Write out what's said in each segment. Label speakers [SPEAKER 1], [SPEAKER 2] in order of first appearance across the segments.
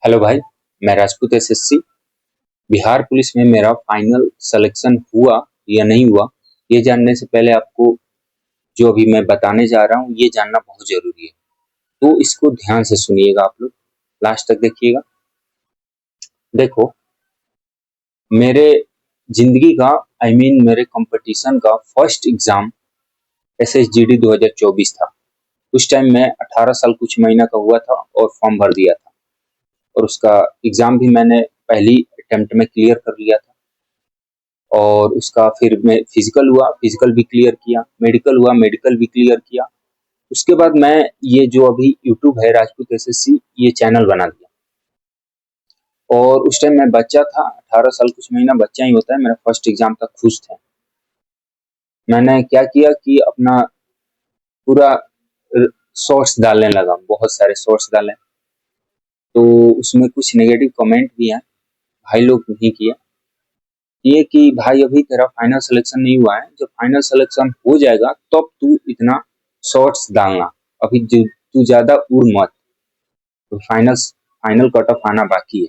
[SPEAKER 1] Hello भाई। मैं Rajput SSC Bihar police में मेरा फाइनल सिलेक्शन हुआ या नहीं हुआ, ये जानने से पहले आपको जो अभी मैं बताने जा रहा हूँ ये जानना बहुत जरूरी है। तो इसको ध्यान से सुनिएगा, आप लोग लास्ट तक देखिएगा। देखो, मेरे जिंदगी का मेरे कंपटीशन का फर्स्ट एग्जाम एसएसजीडी 2024 था। उस टाइम मैं 18 साल कुछ महीना का हुआ था और फॉर्म भर दिया था, और उसका एग्जाम भी मैंने पहली अटेम्प्ट में क्लियर कर लिया था। और उसका फिर मैं फिजिकल हुआ, फिजिकल भी क्लियर किया, मेडिकल हुआ, मेडिकल भी क्लियर किया। उसके बाद मैं ये जो अभी यूट्यूब है राजपूत एसएससी, ये चैनल बना दिया। और उस टाइम मैं बच्चा था, 18 साल कुछ महीना बच्चा ही होता है। मेरा फर्स्ट एग्जाम था, खुश थे। मैंने क्या किया कि अपना पूरा शॉर्ट्स डालने लगा, बहुत सारे शॉर्ट्स डाले। तो उसमें कुछ नेगेटिव कमेंट भी हैं, भाई लोग नहीं किए। ये कि भाई अभी तेरा फाइनल सिलेक्शन नहीं हुआ है, जब फाइनल सिलेक्शन हो जाएगा तब तू इतना शॉर्ट्स डालना, अभी तू ज्यादा उड़ मत, तो फाइनल कट ऑफ आना बाकी है।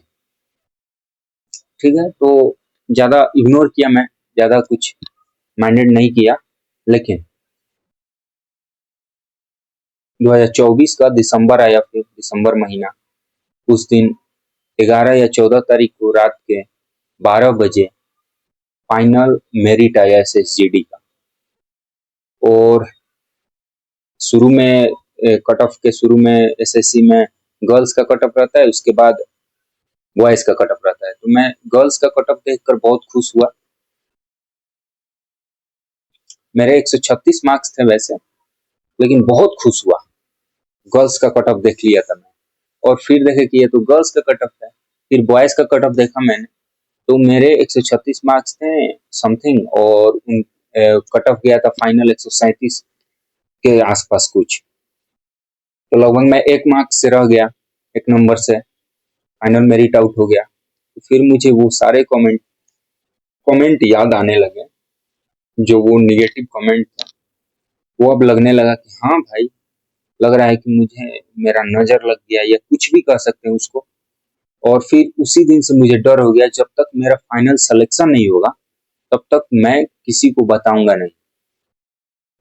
[SPEAKER 1] ठीक है, तो ज्यादा इग्नोर किया, मैं ज्यादा कुछ माइंडेड नहीं किया। लेकिन 2024 का दिसंबर आया, फिर दिसंबर महीना, उस दिन 11 या 14 तारीख को रात के 12 बजे फाइनल मेरिट आया एसएसजीडी का। और शुरू में कट ऑफ के शुरू में एसएससी में गर्ल्स का कट ऑफ रहता है, उसके बाद बॉयज का कट ऑफ रहता है। तो मैं गर्ल्स का कट ऑफ देखकर बहुत खुश हुआ। मेरे 136 मार्क्स थे वैसे, लेकिन बहुत खुश हुआ, गर्ल्स का कट ऑफ देख लिया था मैं। और फिर देखे कि ये तो गर्ल्स का कट ऑफ है। फिर बॉयज का कट ऑफ देखा मैंने, तो मेरे 136 मार्क्स थे समथिंग, और उन कट ऑफ गया था फाइनल 137 के आसपास कुछ। तो लगभग मैं एक मार्क्स से रह गया, एक नंबर से फाइनल मेरिट आउट हो गया। तो फिर मुझे वो सारे कमेंट याद आने लगे, जो वो निगेटिव कमेंट था। वो अब लगने लगा कि हाँ भाई, लग रहा है कि मुझे मेरा नजर लग गया, या कुछ भी कह सकते हैं उसको। और फिर उसी दिन से मुझे डर हो गया, जब तक मेरा फाइनल सिलेक्शन नहीं होगा तब तक मैं किसी को बताऊंगा नहीं,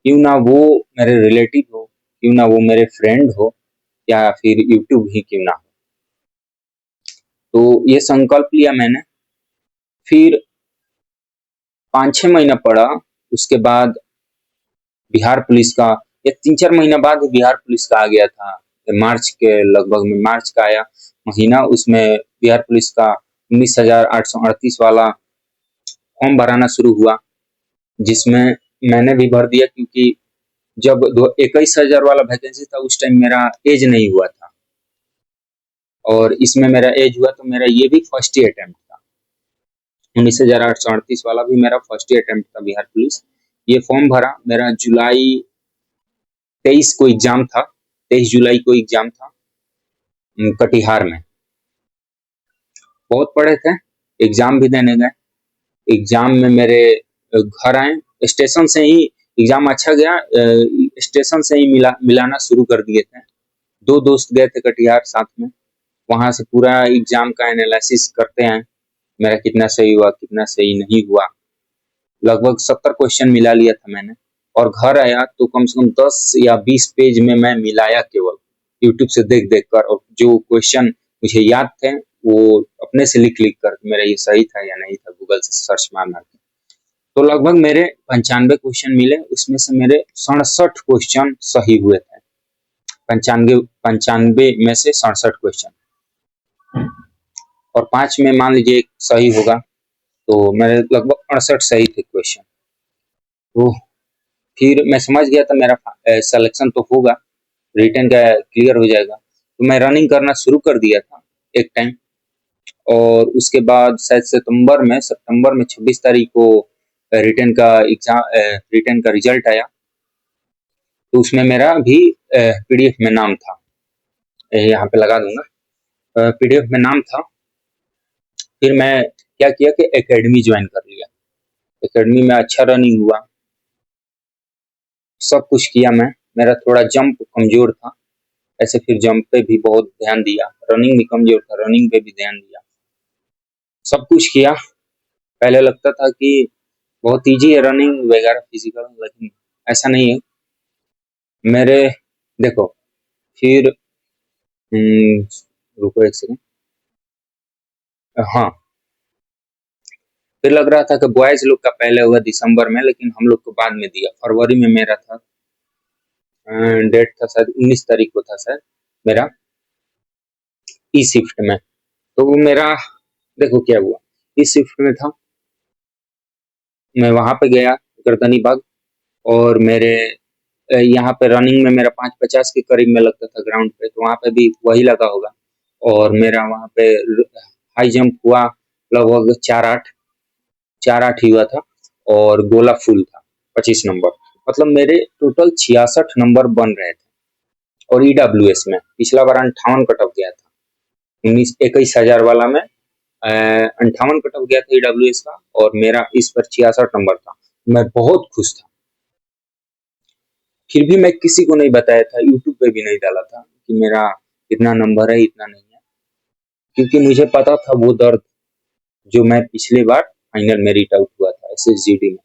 [SPEAKER 1] क्यों ना वो मेरे रिलेटिव हो, क्यों ना वो मेरे फ्रेंड हो, या फिर यूट्यूब ही क्यों ना हो। तो ये संकल्प लिया मैंने। फिर 5-6 महीना पड़ा, उसके बाद बिहार पुलिस का, या 3-4 महीना बाद बिहार पुलिस का आ गया था। मार्च के लगभग में, मार्च का आया महीना, उसमें बिहार पुलिस का 19,838 वाला फॉर्म भराना शुरू हुआ, जिसमें मैंने भी भर दिया, क्योंकि जब 21,000 वाला वैकेंसी था उस टाइम मेरा एज नहीं हुआ था, और इसमें मेरा एज हुआ, तो मेरा ये भी फर्स्ट ही अटेम्प्ट था। 19,838 वाला भी मेरा फर्स्ट ही अटेम्प्ट था बिहार पुलिस। ये फॉर्म भरा, मेरा जुलाई 23 को एग्जाम था, 23 जुलाई को एग्जाम था कटिहार में। बहुत पढ़े थे, एग्जाम भी देने गए। एग्जाम में मेरे घर आए, स्टेशन से ही एग्जाम अच्छा गया। स्टेशन से ही मिलाना शुरू कर दिए थे। दो दोस्त गए थे कटिहार साथ में, वहां से पूरा एग्जाम का एनालिसिस करते हैं, मेरा कितना सही हुआ, कितना सही नहीं हुआ। लगभग 70 क्वेश्चन मिला लिया था मैंने। और घर आया तो कम से कम 10 या 20 पेज में मैं मिलाया, केवल यूट्यूब से देख देख कर, और जो क्वेश्चन मुझे याद थे वो अपने से लिख लिख कर, मेरा ये सही था या नहीं था, गूगल से सर्च मार मार के। तो लगभग मेरे 95 क्वेश्चन मिले, उसमें से मेरे 67 क्वेश्चन सही हुए थे। 95 में से 67 क्वेश्चन, और 5 में मान लीजिए एक सही होगा, तो मेरे लगभग 68 सही थे क्वेश्चन। तो फिर मैं समझ गया था मेरा सिलेक्शन तो होगा, रिटर्न का क्लियर हो जाएगा। तो मैं रनिंग करना शुरू कर दिया था एक टाइम। और उसके बाद शायद सितंबर में 26 तारीख को रिटर्न का रिजल्ट आया। तो उसमें मेरा भी पीडीएफ में नाम था, यहाँ पे लगा दूंगा, पीडीएफ में नाम था। फिर मैं क्या किया कि एकेडमी ज्वाइन कर लिया। एकेडमी में अच्छा रनिंग हुआ, सब कुछ किया मैं। मेरा थोड़ा जंप कमजोर था, ऐसे फिर जंप पे भी बहुत ध्यान दिया, रनिंग भी कमजोर था, रनिंग पे भी ध्यान दिया, सब कुछ किया। पहले लगता था कि बहुत इजी है रनिंग वगैरह फिजिकल, लेकिन ऐसा नहीं है मेरे। देखो फिर रुको एक सेकंड। हाँ, फिर लग रहा था कि बॉयज लोग का पहले होगा दिसंबर में, लेकिन हम लोग को बाद में दिया। फरवरी में मेरा था, डेट था शायद 19 तारीख को था शायद मेरा, ई शिफ्ट में। तो वो मेरा, देखो क्या हुआ, इस शिफ्ट में था, मैं वहां पे गया गर्दनी बाग, और मेरे यहाँ पे रनिंग में मेरा 5:50 के करीब में लगता था ग्राउंड पे, तो वहां पे भी वही लगा होगा। और मेरा वहां पे हाई जंप हुआ लगभग 4:08 ही हुआ था, और गोला फुल था 25 नंबर। मतलब मेरे टोटल 66 नंबर बन रहे थे। और ईडब्ल्यूएस में पिछला बार 58 कट ऑफ गया था, 21,000 वाला में 58 कट ऑफ गया था ईडब्ल्यूएस का, और मेरा इस पर 66 नंबर था। मैं बहुत खुश था। फिर भी मैं किसी को नहीं बताया था, यूट्यूब पे भी नहीं डाला था कि मेरा इतना नंबर है, इतना नहीं है, क्योंकि मुझे पता था वो दर्द जो मैं पिछले बार फाइनल में रीट आउट हुआ था एसएसजीडी में।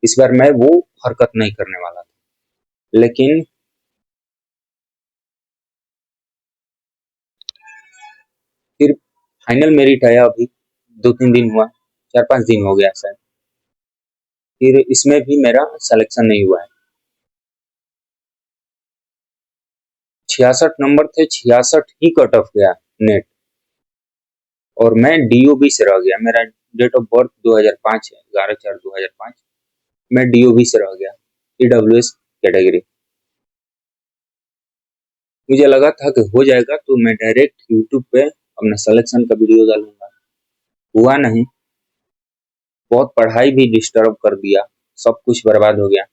[SPEAKER 1] इस बार मैं वो हरकत नहीं करने वाला था। लेकिन फिर फाइनल मेरिट आया, अभी 2-3 दिन हुआ, 4-5 दिन हो गया शायद। फिर इसमें भी मेरा सिलेक्शन नहीं हुआ है। 66 नंबर थे, 66 ही कट ऑफ गया नेट, और मैं डीओबी से रह गया। मेरा डेट ऑफ बर्थ 2005 है, 11/4/2005। मैं डीओबी से रह गया, ईडब्ल्यूएस कैटेगरी। मुझे लगा था कि हो जाएगा, तो मैं डायरेक्ट यूट्यूब पे अपना सिलेक्शन का वीडियो डालूंगा। हुआ नहीं, बहुत पढ़ाई भी डिस्टर्ब कर दिया, सब कुछ बर्बाद हो गया।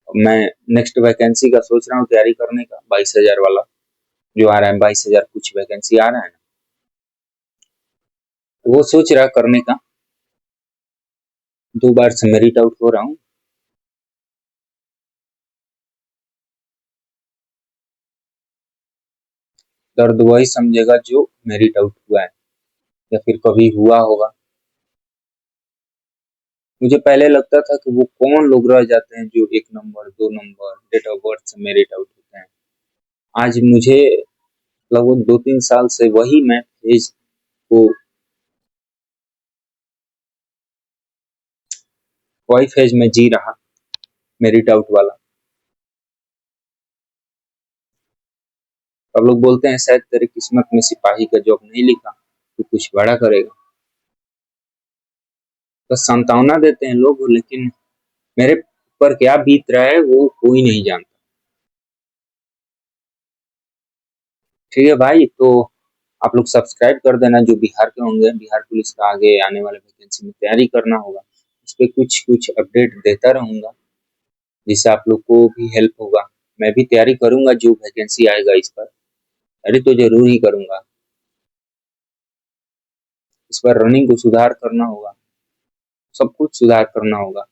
[SPEAKER 1] मैं नेक्स्ट वैकेंसी का सोच रहा हूँ तैयारी करने का, 22,000 वाला जो आ रहा है, 22,000 कुछ वैकेंसी आ रहा है ना, वो सोच रहा करने का। 2 बार से मेरिट आउट हो रहा हूँ। दर्द वही समझेगा जो मेरिट आउट हुआ है, या फिर कभी हुआ होगा। मुझे पहले लगता था कि वो कौन लोग रह जाते हैं जो 1 number 2 number date of birth से मेरिट आउट होते हैं। आज मुझे लगभग 2-3 साल से वही मैं फेज को वही फेज में जी रहा, मेरिट आउट वाला। अब लोग बोलते हैं शायद तेरे किस्मत में सिपाही का जॉब नहीं लिखा, तो कुछ बड़ा करेगा, बस सांत्वना देते हैं लोग, लेकिन मेरे ऊपर क्या बीत रहा है वो कोई नहीं जानता। ठीक है भाई, तो आप लोग सब्सक्राइब कर देना जो बिहार के होंगे। बिहार पुलिस का आगे आने वाले वैकेंसी में तैयारी करना होगा, इस पे कुछ कुछ अपडेट देता रहूंगा, जिससे आप लोग को भी हेल्प होगा। मैं भी तैयारी करूंगा, जो वैकेंसी आएगा इस पर तैयारी तो जरूर ही करूंगा। इस पर रनिंग को सुधार करना होगा, सब कुछ सुधार करना होगा।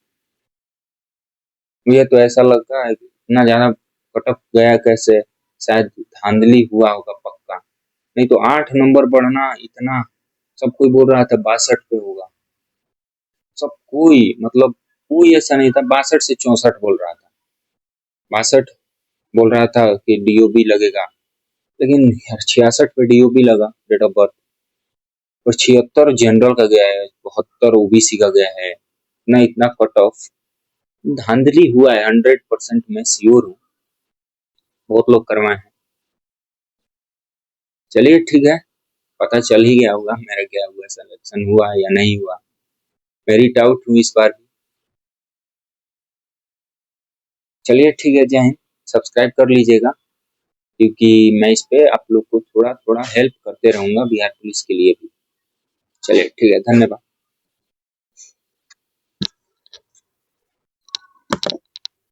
[SPEAKER 1] मुझे तो ऐसा लगता है कि इतना ज्यादा कटअप गया कैसे, शायद धांधली हुआ होगा पक्का, नहीं तो 8 नंबर बढ़ना इतना। सब कोई बोल रहा था 62 पे होगा, सब कोई, मतलब कोई ऐसा नहीं था 62 से 64 बोल रहा था। 62 बोल रहा था कि डीओबी लगेगा, लेकिन 66 पे डीओबी लगा डेट ऑफ बर्थ, और 76 जनरल का गया है, 72 ओबीसी का गया है ना। इतना कट ऑफ धांधली हुआ है, 100% मैं श्योर हूँ, बहुत लोग करवाए हैं। चलिए ठीक है, पता चल ही गया होगा मेरा क्या हुआ, सिलेक्शन हुआ या नहीं हुआ। मेरिट आउट हूँ इस बार भी। चलिए ठीक है, जय हिंद। सब्सक्राइब कर लीजिएगा, क्योंकि मैं इस पे आप लोग को थोड़ा थोड़ा हेल्प करते रहूंगा बिहार पुलिस के लिए भी। चलिए ठीक है, धन्यवाद।